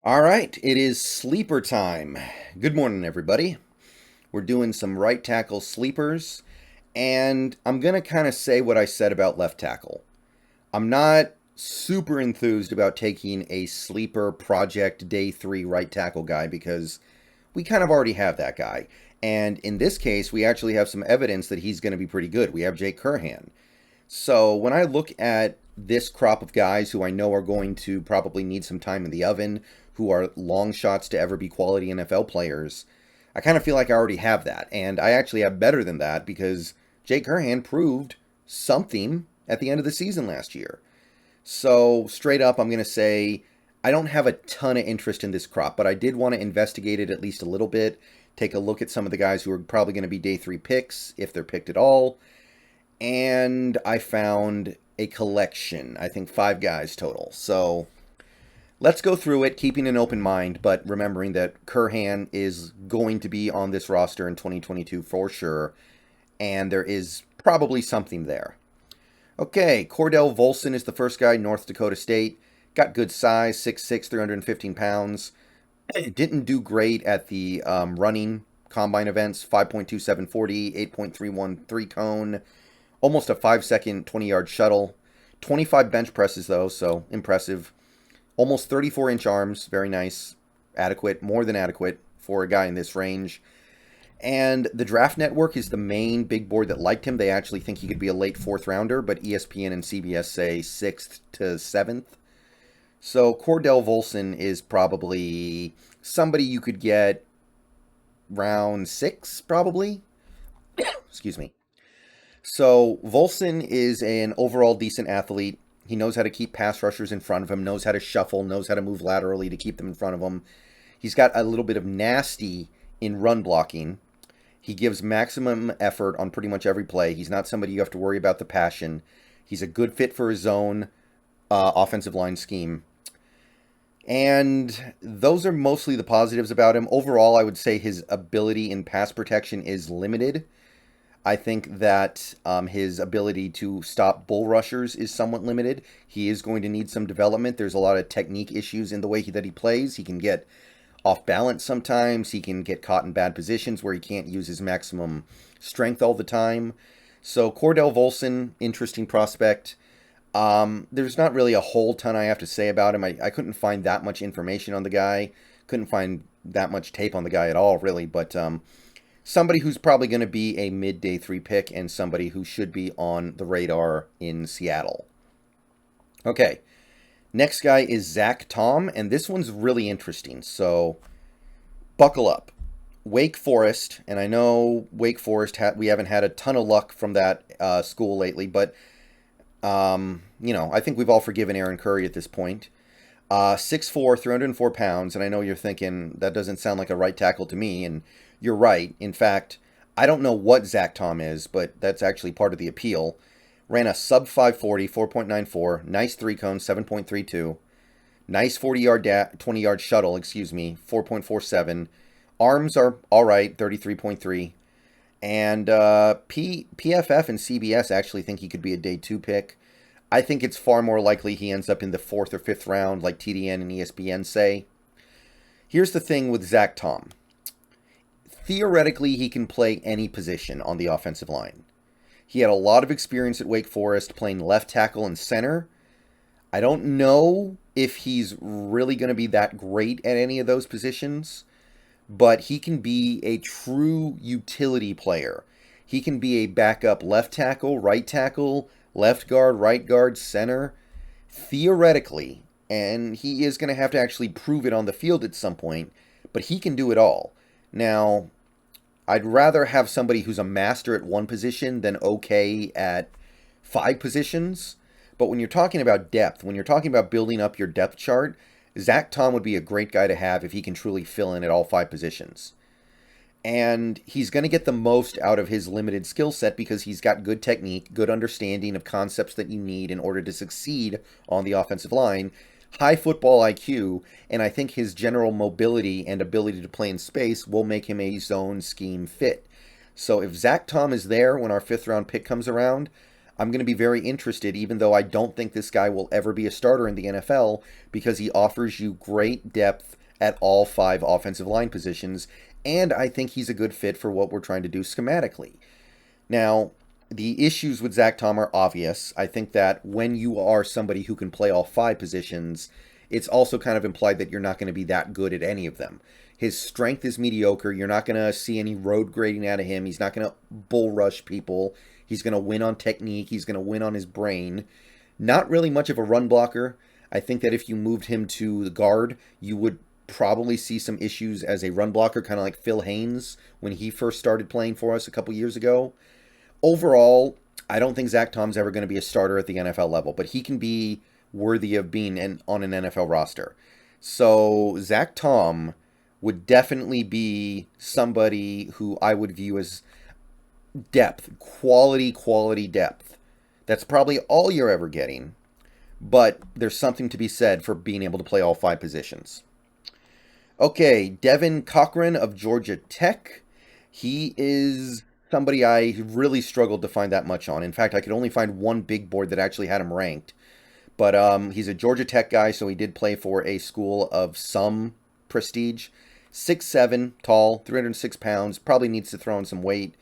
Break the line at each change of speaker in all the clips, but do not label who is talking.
All right, it is sleeper time. Good morning, everybody. We're doing some right tackle sleepers, and I'm going to kind of say what I said about left tackle. I'm not super enthused about taking a sleeper project day three right tackle guy because we kind of already have that guy. And in this case, we actually have some evidence that he's going to be pretty good. We have Jake Curhan. So when I look at this crop of guys who I know are going to probably need some time in the oven, who are long shots to ever be quality NFL players, I kind of feel like I already have that. And I actually have better than that because Jake Curhan proved something at the end of the season last year. So straight up, I'm going to say I don't have a ton of interest in this crop, but I did want to investigate it at least a little bit, take a look at some of the guys who are probably going to be day three picks, if they're picked at all, and I found a collection. I think 5 guys total. So let's go through it, keeping an open mind, but remembering that Curhan is going to be on this roster in 2022 for sure, and there is probably something there. Okay, Cordell Volson is the first guy, North Dakota State. Got good size, 6'6", 315 pounds. Didn't do great at the running combine events, 5.2740, 8.313 cone, almost a 5-second 20-yard shuttle. 25 bench presses, though, so impressive. Almost 34-inch arms, very nice. Adequate, more than adequate for a guy in this range. And the Draft Network is the main big board that liked him. They actually think he could be a late fourth rounder, but ESPN and CBS say 6th to 7th. So Cordell Volson is probably somebody you could get round 6, probably. Excuse me. So Volson is an overall decent athlete. He knows how to keep pass rushers in front of him, knows how to shuffle, knows how to move laterally to keep them in front of him. He's got a little bit of nasty in run blocking. He gives maximum effort on pretty much every play. He's not somebody you have to worry about the passion. He's a good fit for his own offensive line scheme. And those are mostly the positives about him. Overall, I would say his ability in pass protection is limited. I think that his ability to stop bull rushers is somewhat limited. He is going to need some development. There's a lot of technique issues in the way that he plays. He can get off balance sometimes. He can get caught in bad positions where he can't use his maximum strength all the time. So Cordell Volson, interesting prospect. There's not really a whole ton I have to say about him. I couldn't find that much information on the guy. Couldn't find that much tape on the guy at all, really. But somebody who's probably going to be a mid-day 3 pick and somebody who should be on the radar in Seattle. Okay, next guy is Zach Tom, and this one's really interesting, so buckle up. Wake Forest, and I know Wake Forest, we haven't had a ton of luck from that school lately, but, I think we've all forgiven Aaron Curry at this point. 6'4", 304 pounds, and I know you're thinking, that doesn't sound like a right tackle to me, and you're right. In fact, I don't know what Zach Tom is, but that's actually part of the appeal. Ran a sub 540, 4.94, nice 3-cone, 7.32, nice 20-yard shuttle, 4.47. Arms are all right, 33.3. And PFF and CBS actually think he could be a day 2 pick. I think it's far more likely he ends up in the 4th or 5th round, like TDN and ESPN say. Here's the thing with Zach Tom. Theoretically, he can play any position on the offensive line. He had a lot of experience at Wake Forest playing left tackle and center. I don't know if he's really going to be that great at any of those positions, but he can be a true utility player. He can be a backup left tackle, left guard, right guard, center, theoretically, and he is going to have to actually prove it on the field at some point, but he can do it all. Now, I'd rather have somebody who's a master at one position than okay at 5 positions, but when you're talking about depth, when you're talking about building up your depth chart, Zach Tom would be a great guy to have if he can truly fill in at all 5 positions. And he's going to get the most out of his limited skill set because he's got good technique, good understanding of concepts that you need in order to succeed on the offensive line, high football IQ, and I think his general mobility and ability to play in space will make him a zone scheme fit. So if Zach Tom is there when our 5th round pick comes around, I'm going to be very interested, even though I don't think this guy will ever be a starter in the NFL, because he offers you great depth at all 5 offensive line positions, and I think he's a good fit for what we're trying to do schematically. Now, the issues with Zach Tom are obvious. I think that when you are somebody who can play all 5 positions, it's also kind of implied that you're not going to be that good at any of them. His strength is mediocre. You're not going to see any road grading out of him. He's not going to bull rush people. He's going to win on technique. He's going to win on his brain. Not really much of a run blocker. I think that if you moved him to the guard, you would probably see some issues as a run blocker, kind of like Phil Haynes when he first started playing for us a couple years ago. Overall, I don't think Zach Tom's ever going to be a starter at the NFL level, but he can be worthy of being on an NFL roster. So Zach Tom would definitely be somebody who I would view as depth, quality depth. That's probably all you're ever getting, but there's something to be said for being able to play all 5 positions. Okay, Devin Cochran of Georgia Tech. He is somebody I really struggled to find that much on. In fact, I could only find one big board that actually had him ranked. But he's a Georgia Tech guy, so he did play for a school of some prestige. 6'7", tall, 306 pounds, probably needs to throw in some weight.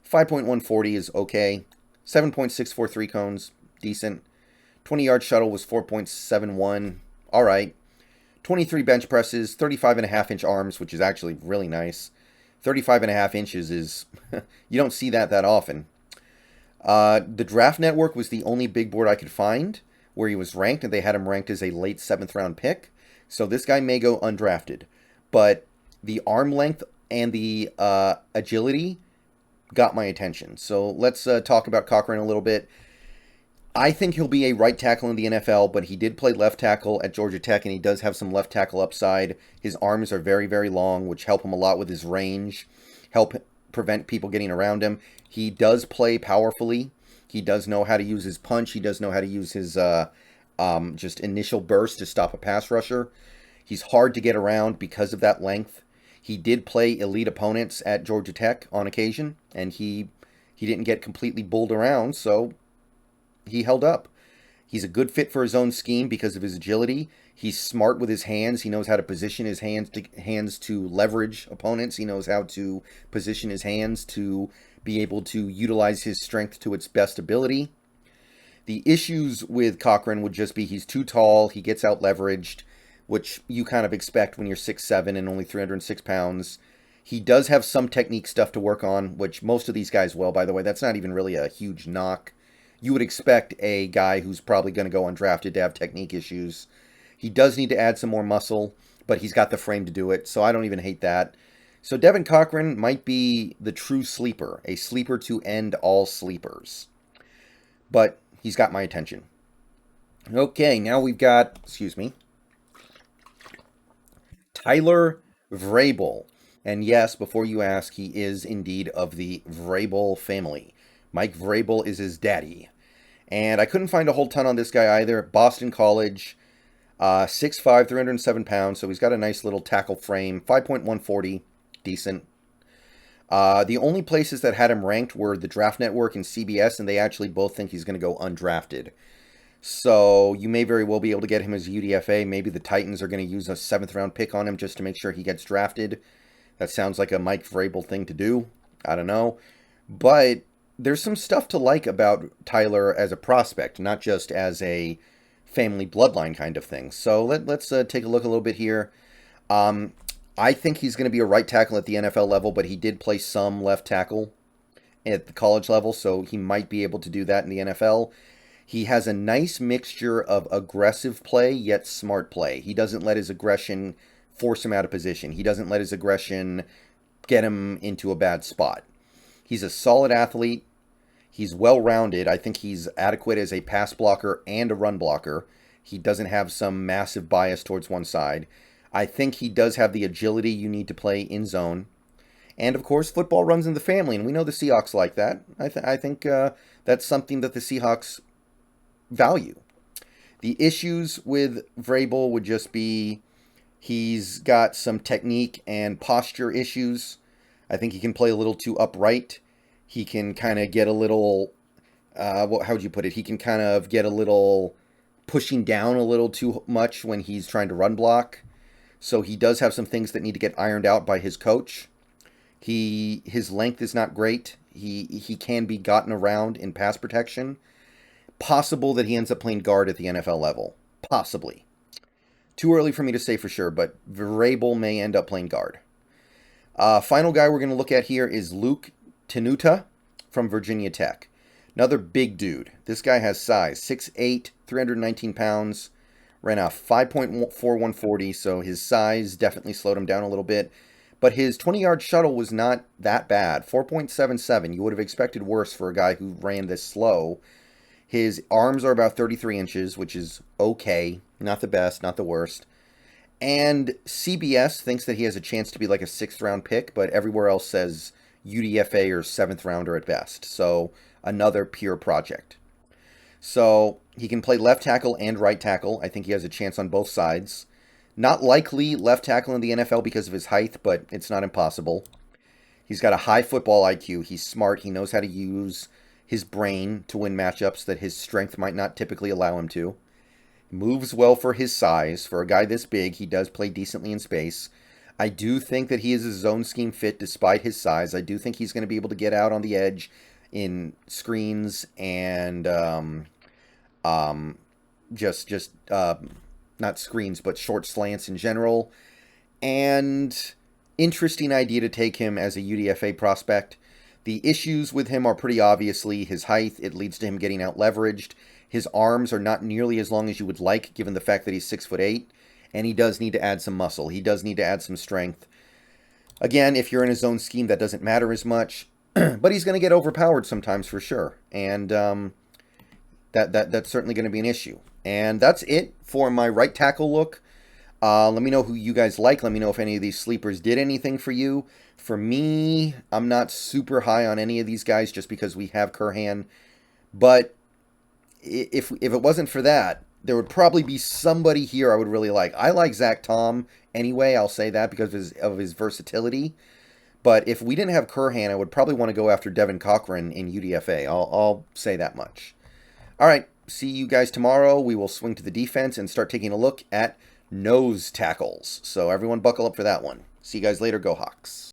5.140 is okay. 7.643 cones, decent. 20-yard shuttle was 4.71, all right. 23 bench presses, 35.5-inch arms, which is actually really nice. 35.5 inches is, you don't see that often. The Draft Network was the only big board I could find where he was ranked, and they had him ranked as a late 7th round pick. So this guy may go undrafted. But the arm length and the agility got my attention. So let's talk about Cochran a little bit. I think he'll be a right tackle in the NFL, but he did play left tackle at Georgia Tech, and he does have some left tackle upside. His arms are very, very long, which help him a lot with his range, help prevent people getting around him. He does play powerfully. He does know how to use his punch. He does know how to use his just initial burst to stop a pass rusher. He's hard to get around because of that length. He did play elite opponents at Georgia Tech on occasion, and he didn't get completely bulled around, so he held up. He's a good fit for his own scheme because of his agility. He's smart with his hands. He knows how to position his hands to leverage opponents. He knows how to position his hands to be able to utilize his strength to its best ability. The issues with Cochran would just be he's too tall, he gets out leveraged, which you kind of expect when you're 6'7" and only 306 pounds. He does have some technique stuff to work on, which most of these guys will, by the way. That's not even really a huge knock. You would expect a guy who's probably going to go undrafted to have technique issues. He does need to add some more muscle, but he's got the frame to do it, so I don't even hate that. So Devin Cochran might be the true sleeper, a sleeper to end all sleepers. But he's got my attention. Okay, now we've got, Tyler Vrabel. And yes, before you ask, he is indeed of the Vrabel family. Mike Vrabel is his daddy. And I couldn't find a whole ton on this guy either. Boston College, 6'5", 307 pounds, so he's got a nice little tackle frame. 5.140, decent. The only places that had him ranked were the Draft Network and CBS, and they actually both think he's going to go undrafted. So you may very well be able to get him as UDFA. Maybe the Titans are going to use a 7th round pick on him just to make sure he gets drafted. That sounds like a Mike Vrabel thing to do. I don't know. But there's some stuff to like about Tyler as a prospect, not just as a family bloodline kind of thing. So let's take a look a little bit here. I think he's going to be a right tackle at the NFL level, but he did play some left tackle at the college level, so he might be able to do that in the NFL. He has a nice mixture of aggressive play, yet smart play. He doesn't let his aggression force him out of position. He doesn't let his aggression get him into a bad spot. He's a solid athlete. He's well-rounded. I think he's adequate as a pass blocker and a run blocker. He doesn't have some massive bias towards one side. I think he does have the agility you need to play in zone. And, of course, football runs in the family, and we know the Seahawks like that. I think that's something that the Seahawks value. The issues with Vrabel would just be he's got some technique and posture issues. I think he can play a little too upright. He can kind of get a little how would you put it? He can kind of get a little pushing down a little too much when he's trying to run block. So he does have some things that need to get ironed out by his coach. His length is not great. He can be gotten around in pass protection. Possible that he ends up playing guard at the NFL level. Possibly. Too early for me to say for sure, but Vrabel may end up playing guard. Final guy we're going to look at here is Luke Tenuta from Virginia Tech. Another big dude. This guy has size. 6'8", 319 pounds. Ran a 5.41 40, so his size definitely slowed him down a little bit. But his 20-yard shuttle was not that bad. 4.77. You would have expected worse for a guy who ran this slow. His arms are about 33 inches, which is okay. Not the best, not the worst. And CBS thinks that he has a chance to be like a 6th-round pick, but everywhere else says UDFA or 7th rounder at best. So another pure project. So he can play left tackle and right tackle. I think he has a chance on both sides. Not likely left tackle in the NFL because of his height, but it's not impossible. He's got a high football IQ. He's smart. He knows how to use his brain to win matchups that his strength might not typically allow him to. Moves well for his size. For a guy this big, he does play decently in space. I do think that he is a zone scheme fit despite his size. I do think he's going to be able to get out on the edge in screens and not screens, but short slants in general. And interesting idea to take him as a UDFA prospect. The issues with him are pretty obviously his height. It leads to him getting out leveraged. His arms are not nearly as long as you would like, given the fact that he's 6'8", and he does need to add some muscle. He does need to add some strength. Again, if you're in a zone scheme, that doesn't matter as much, but he's going to get overpowered sometimes for sure, and that's certainly going to be an issue. And that's it for my right tackle look. Let me know who you guys like. Let me know if any of these sleepers did anything for you. For me, I'm not super high on any of these guys just because we have Cochran. But if it wasn't for that, there would probably be somebody here I would really like. I like Zach Tom anyway. I'll say that because of his versatility. But if we didn't have Cochran, I would probably want to go after Devin Cochran in UDFA. I'll say that much. All right. See you guys tomorrow. We will swing to the defense and start taking a look at nose tackles. So everyone buckle up for that one. See you guys later. Go Hawks.